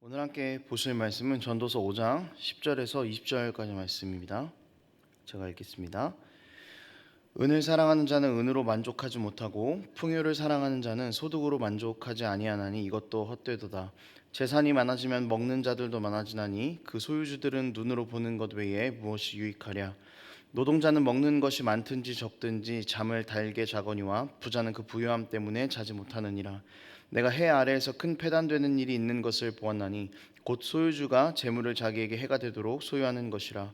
오늘 함께 보실 말씀은 전도서 5장 10절에서 20절까지 말씀입니다. 제가 읽겠습니다. 은을 사랑하는 자는 은으로 만족하지 못하고 풍요를 사랑하는 자는 소득으로 만족하지 아니하나니 이것도 헛되도다. 재산이 많아지면 먹는 자들도 많아지나니 그 소유주들은 눈으로 보는 것 외에 무엇이 유익하랴. 노동자는 먹는 것이 많든지 적든지 잠을 달게 자거니와 부자는 그 부유함 때문에 자지 못하느니라. 내가 해 아래에서 큰 패단되는 일이 있는 것을 보았나니 곧 소유주가 재물을 자기에게 해가 되도록 소유하는 것이라.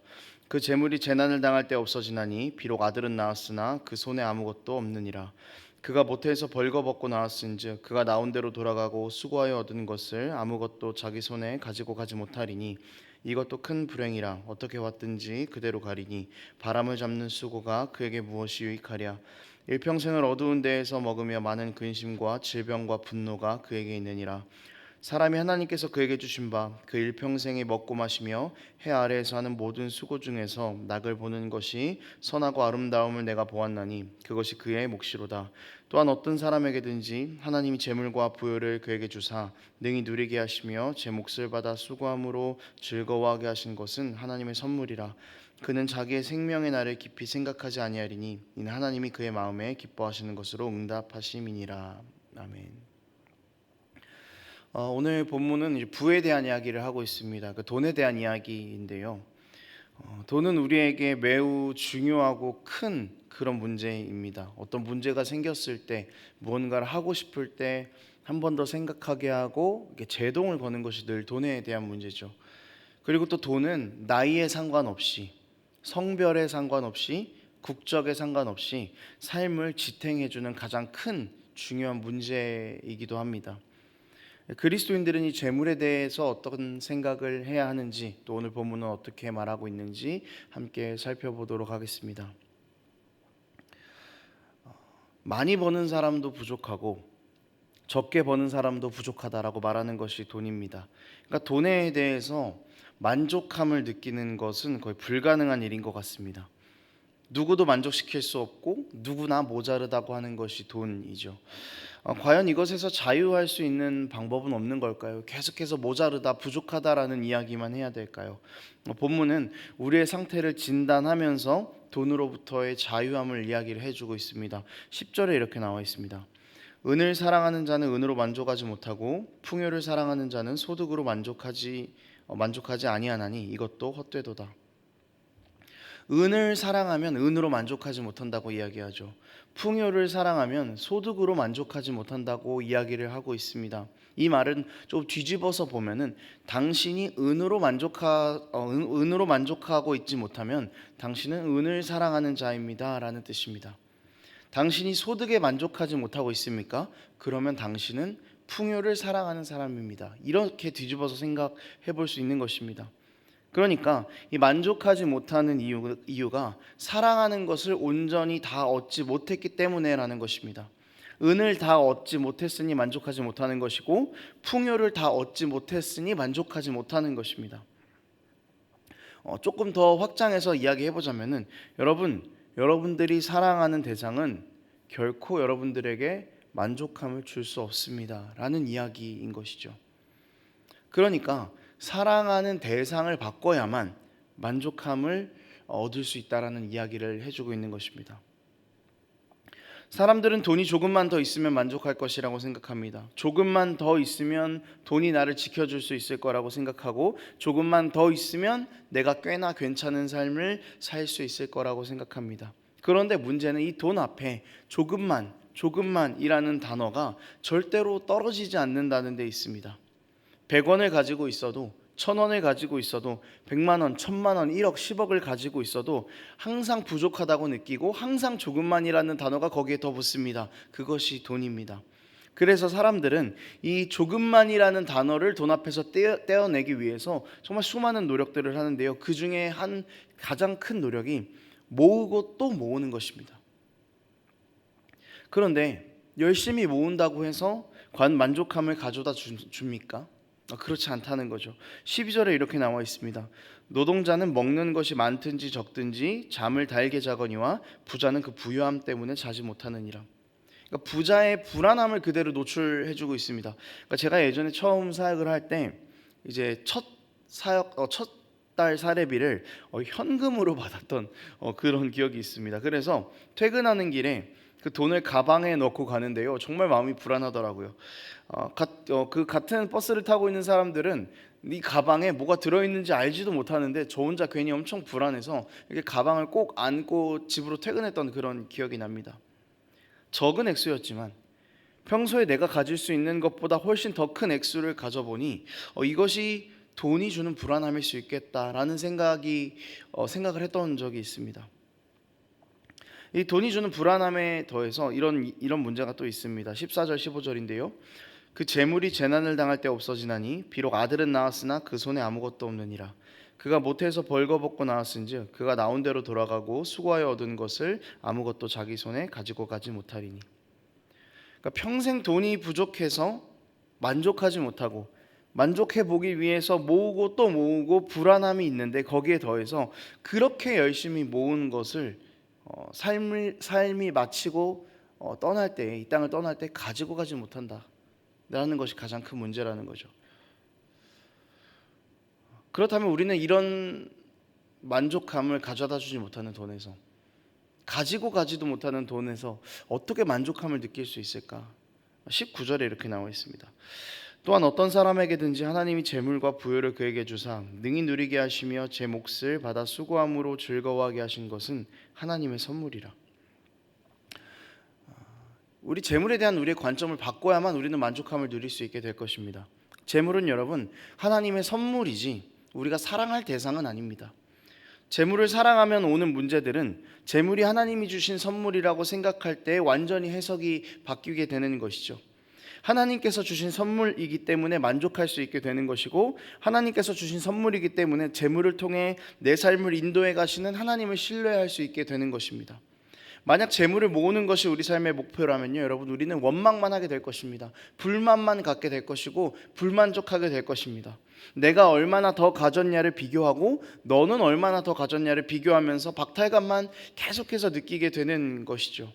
그 재물이 재난을 당할 때 없어지나니 비록 아들은 낳았으나 그 손에 아무것도 없느니라. 그가 모태에서 벌거벗고 나왔은즉 그가 나온 대로 돌아가고 수고하여 얻은 것을 아무것도 자기 손에 가지고 가지 못하리니 이것도 큰 불행이라. 어떻게 왔든지 그대로 가리니 바람을 잡는 수고가 그에게 무엇이 유익하랴. 일평생을 어두운 데에서 먹으며 많은 근심과 질병과 분노가 그에게 있느니라. 사람이 하나님께서 그에게 주신 바 그 일평생에 먹고 마시며 해 아래에서 하는 모든 수고 중에서 낙을 보는 것이 선하고 아름다움을 내가 보았나니 그것이 그의 몫이로다. 또한 어떤 사람에게든지 하나님이 재물과 부요를 그에게 주사 능히 누리게 하시며 제 몫을 받아 수고함으로 즐거워하게 하신 것은 하나님의 선물이라. 그는 자기의 생명의 날을 깊이 생각하지 아니하리니 이는 하나님이 그의 마음에 기뻐하시는 것으로 응답하심이니라. 아멘. 오늘 본문은 이제 부에 대한 이야기를 하고 있습니다. 그 돈에 대한 이야기인데요. 돈은 우리에게 매우 중요하고 큰 그런 문제입니다. 어떤 문제가 생겼을 때 무언가를 하고 싶을 때 한 번 더 생각하게 하고 이렇게 제동을 거는 것이 늘 돈에 대한 문제죠. 그리고 또 돈은 나이에 상관없이, 성별에 상관없이, 국적에 상관없이 삶을 지탱해주는 가장 큰 중요한 문제이기도 합니다. 그리스도인들은 이 재물에 대해서 어떤 생각을 해야 하는지, 또 오늘 본문은 어떻게 말하고 있는지 함께 살펴보도록 하겠습니다. 많이 버는 사람도 부족하고 적게 버는 사람도 부족하다라고 말하는 것이 돈입니다. 그러니까 돈에 대해서 만족함을 느끼는 것은 거의 불가능한 일인 것 같습니다. 누구도 만족시킬 수 없고 누구나 모자르다고 하는 것이 돈이죠. 과연 이것에서 자유할 수 있는 방법은 없는 걸까요? 계속해서 모자르다, 부족하다라는 이야기만 해야 될까요? 본문은 우리의 상태를 진단하면서 돈으로부터의 자유함을 이야기를 해주고 있습니다. 10절에 이렇게 나와 있습니다. 은을 사랑하는 자는 은으로 만족하지 못하고 풍요를 사랑하는 자는 소득으로 만족하지 아니하나니 이것도 헛되도다. 은을 사랑하면 은으로 만족하지 못한다고 이야기하죠. 풍요를 사랑하면 소득으로 만족하지 못한다고 이야기를 하고 있습니다. 이 말은 좀 뒤집어서 보면은 당신이 은으로 만족하고 있지 못하면 당신은 은을 사랑하는 자입니다라는 뜻입니다. 당신이 소득에 만족하지 못하고 있습니까? 그러면 당신은 풍요를 사랑하는 사람입니다. 이렇게 뒤집어서 생각해 볼 수 있는 것입니다. 그러니까 이 만족하지 못하는 이유가 사랑하는 것을 온전히 다 얻지 못했기 때문에라는 것입니다. 은을 다 얻지 못했으니 만족하지 못하는 것이고 풍요를 다 얻지 못했으니 만족하지 못하는 것입니다. 조금 더 확장해서 이야기해보자면은 여러분들이 사랑하는 대상은 결코 여러분들에게 만족함을 줄 수 없습니다 라는 이야기인 것이죠. 그러니까 사랑하는 대상을 바꿔야만 만족함을 얻을 수 있다라는 이야기를 해주고 있는 것입니다. 사람들은 돈이 조금만 더 있으면 만족할 것이라고 생각합니다. 조금만 더 있으면 돈이 나를 지켜줄 수 있을 거라고 생각하고 조금만 더 있으면 내가 꽤나 괜찮은 삶을 살 수 있을 거라고 생각합니다. 그런데 문제는 이 돈 앞에 조금만이라는 단어가 절대로 떨어지지 않는다는 데 있습니다. 100원을 가지고 있어도 1000원을 가지고 있어도 100만원, 1000만원, 1억, 10억을 가지고 있어도 항상 부족하다고 느끼고 항상 조금만이라는 단어가 거기에 더 붙습니다. 그것이 돈입니다. 그래서 사람들은 이 조금만이라는 단어를 돈 앞에서 떼어내기 위해서 정말 수많은 노력들을 하는데요. 그 중에 한 가장 큰 노력이 모으고 또 모으는 것입니다. 그런데 열심히 모은다고 해서 과연 만족함을 가져다 줍니까? 그렇지 않다는 거죠. 12절에 이렇게 나와 있습니다. 노동자는 먹는 것이 많든지 적든지 잠을 달게 자거니와 부자는 그 부유함 때문에 자지 못하느니라. 그러니까 부자의 불안함을 그대로 노출해주고 있습니다. 그러니까 제가 예전에 처음 사역을 할 때 이제 첫 달 사례비를 현금으로 받았던 그런 기억이 있습니다. 그래서 퇴근하는 길에 그 돈을 가방에 넣고 가는데요, 정말 마음이 불안하더라고요. 그 같은 버스를 타고 있는 사람들은 이 가방에 뭐가 들어있는지 알지도 못하는데 저 혼자 괜히 엄청 불안해서 이렇게 가방을 꼭 안고 집으로 퇴근했던 그런 기억이 납니다. 적은 액수였지만 평소에 내가 가질 수 있는 것보다 훨씬 더 큰 액수를 가져보니 이것이 돈이 주는 불안함일 수 있겠다라는 생각을 했던 적이 있습니다. 이 돈이 주는 불안함에 더해서 이런 문제가 또 있습니다. 14절 15절인데요. 그 재물이 재난을 당할 때 없어지나니 비록 아들은 낳았으나 그 손에 아무것도 없느니라. 그가 모태에서 벌거벗고 나왔은즉 그가 나온 대로 돌아가고 수고하여 얻은 것을 아무것도 자기 손에 가지고 가지 못하리니. 그러니까 평생 돈이 부족해서 만족하지 못하고 만족해 보기 위해서 모으고 또 모으고 불안함이 있는데 거기에 더해서 그렇게 열심히 모은 것을 삶이 마치고 떠날 때, 이 땅을 떠날 때 가지고 가지 못한다라는 것이 가장 큰 문제라는 거죠. 그렇다면 우리는 이런 만족감을 가져다 주지 못하는 돈에서, 가지고 가지도 못하는 돈에서 어떻게 만족함을 느낄 수 있을까? 19절에 이렇게 나와 있습니다. 또한 어떤 사람에게든지 하나님이 재물과 부요를 그에게 주사 능히 누리게 하시며 제 몫을 받아 수고함으로 즐거워하게 하신 것은 하나님의 선물이라. 우리 재물에 대한 우리의 관점을 바꿔야만 우리는 만족함을 누릴 수 있게 될 것입니다. 재물은 여러분 하나님의 선물이지 우리가 사랑할 대상은 아닙니다. 재물을 사랑하면 오는 문제들은 재물이 하나님이 주신 선물이라고 생각할 때 완전히 해석이 바뀌게 되는 것이죠. 하나님께서 주신 선물이기 때문에 만족할 수 있게 되는 것이고, 하나님께서 주신 선물이기 때문에 재물을 통해 내 삶을 인도해 가시는 하나님을 신뢰할 수 있게 되는 것입니다. 만약 재물을 모으는 것이 우리 삶의 목표라면요, 여러분, 우리는 원망만 하게 될 것입니다. 불만만 갖게 될 것이고 불만족하게 될 것입니다. 내가 얼마나 더 가졌냐를 비교하고 너는 얼마나 더 가졌냐를 비교하면서 박탈감만 계속해서 느끼게 되는 것이죠.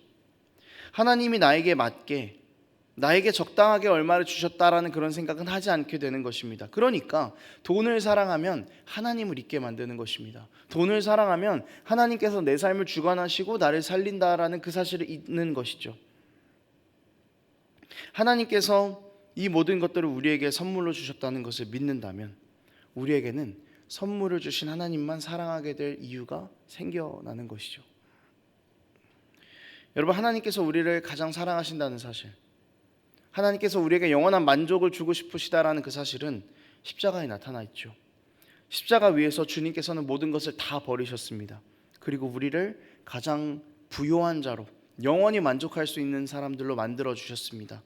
하나님이 나에게 적당하게 얼마를 주셨다라는 그런 생각은 하지 않게 되는 것입니다. 그러니까 돈을 사랑하면 하나님을 잊게 만드는 것입니다. 돈을 사랑하면 하나님께서 내 삶을 주관하시고 나를 살린다라는 그 사실을 잊는 것이죠. 하나님께서 이 모든 것들을 우리에게 선물로 주셨다는 것을 믿는다면 우리에게는 선물을 주신 하나님만 사랑하게 될 이유가 생겨나는 것이죠. 여러분, 하나님께서 우리를 가장 사랑하신다는 사실, 하나님께서 우리에게 영원한 만족을 주고 싶으시다라는 그 사실은 십자가에 나타나 있죠. 십자가 위에서 주님께서는 모든 것을 다 버리셨습니다. 그리고 우리를 가장 부요한 자로, 영원히 만족할 수 있는 사람들로 만들어 주셨습니다.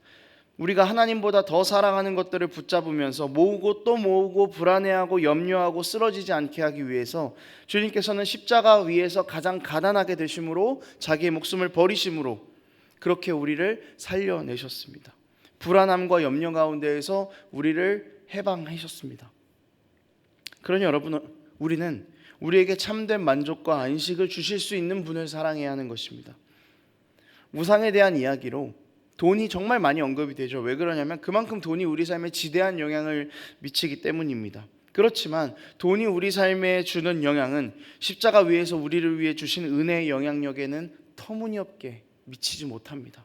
우리가 하나님보다 더 사랑하는 것들을 붙잡으면서 모으고 또 모으고 불안해하고 염려하고 쓰러지지 않게 하기 위해서 주님께서는 십자가 위에서 가장 가난하게 되심으로, 자기의 목숨을 버리심으로 그렇게 우리를 살려내셨습니다. 불안함과 염려 가운데에서 우리를 해방하셨습니다. 그러니 여러분, 우리는 우리에게 참된 만족과 안식을 주실 수 있는 분을 사랑해야 하는 것입니다. 우상에 대한 이야기로 돈이 정말 많이 언급이 되죠. 왜 그러냐면 그만큼 돈이 우리 삶에 지대한 영향을 미치기 때문입니다. 그렇지만 돈이 우리 삶에 주는 영향은 십자가 위에서 우리를 위해 주신 은혜의 영향력에는 터무니없게 미치지 못합니다.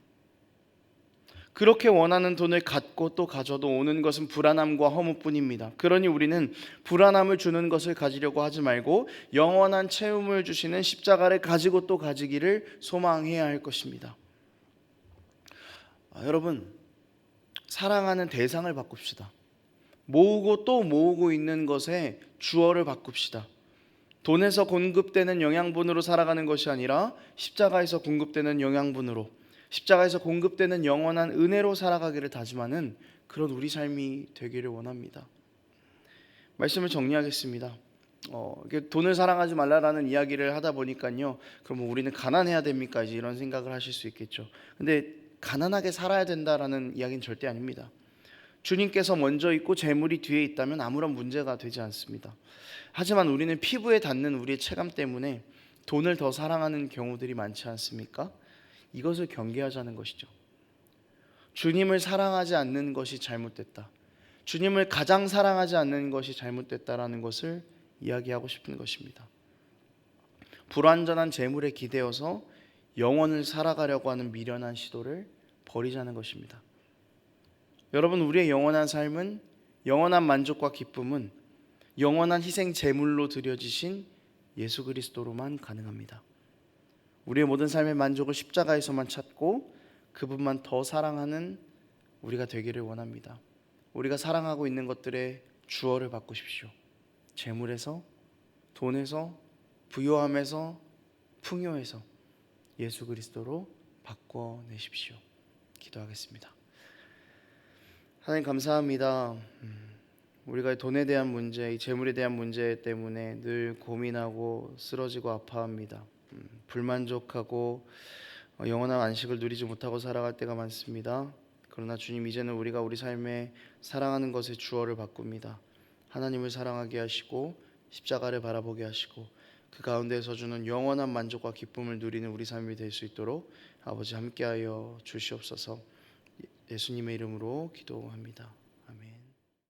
그렇게 원하는 돈을 갖고 또 가져도 오는 것은 불안함과 허무뿐입니다. 그러니 우리는 불안함을 주는 것을 가지려고 하지 말고 영원한 채움을 주시는 십자가를 가지고 또 가지기를 소망해야 할 것입니다. 여러분, 사랑하는 대상을 바꿉시다. 모으고 또 모으고 있는 것에 주어를 바꿉시다. 돈에서 공급되는 영양분으로 살아가는 것이 아니라 십자가에서 공급되는 영양분으로, 십자가에서 공급되는 영원한 은혜로 살아가기를 다짐하는 그런 우리 삶이 되기를 원합니다. 말씀을 정리하겠습니다. 돈을 사랑하지 말라라는 이야기를 하다 보니까요, 그럼 우리는 가난해야 됩니까? 이제 이런 생각을 하실 수 있겠죠. 근데 가난하게 살아야 된다라는 이야기는 절대 아닙니다. 주님께서 먼저 있고 재물이 뒤에 있다면 아무런 문제가 되지 않습니다. 하지만 우리는 피부에 닿는 우리의 체감 때문에 돈을 더 사랑하는 경우들이 많지 않습니까? 이것을 경계하자는 것이죠. 주님을 사랑하지 않는 것이 잘못됐다. 주님을 가장 사랑하지 않는 것이 잘못됐다라는 것을 이야기하고 싶은 것입니다. 불완전한 재물에 기대어서 영원을 살아가려고 하는 미련한 시도를 버리자는 것입니다. 여러분, 우리의 영원한 삶은, 영원한 만족과 기쁨은 영원한 희생 제물로 드려지신 예수 그리스도로만 가능합니다. 우리의 모든 삶의 만족을 십자가에서만 찾고 그분만 더 사랑하는 우리가 되기를 원합니다. 우리가 사랑하고 있는 것들의 주어를 바꾸십시오. 재물에서, 돈에서, 부요함에서, 풍요에서 예수 그리스도로 바꿔내십시오. 기도하겠습니다. 하나님 감사합니다. 우리가 돈에 대한 문제, 이 재물에 대한 문제 때문에 늘 고민하고 쓰러지고 아파합니다. 불만족하고 영원한 안식을 누리지 못하고 살아갈 때가 많습니다. 그러나 주님, 이제는 우리가 우리 삶에 사랑하는 것의 주어를 바꿉니다. 하나님을 사랑하게 하시고 십자가를 바라보게 하시고 그 가운데서 주는 영원한 만족과 기쁨을 누리는 우리 삶이 될 수 있도록 아버지 함께하여 주시옵소서. 예수님의 이름으로 기도합니다.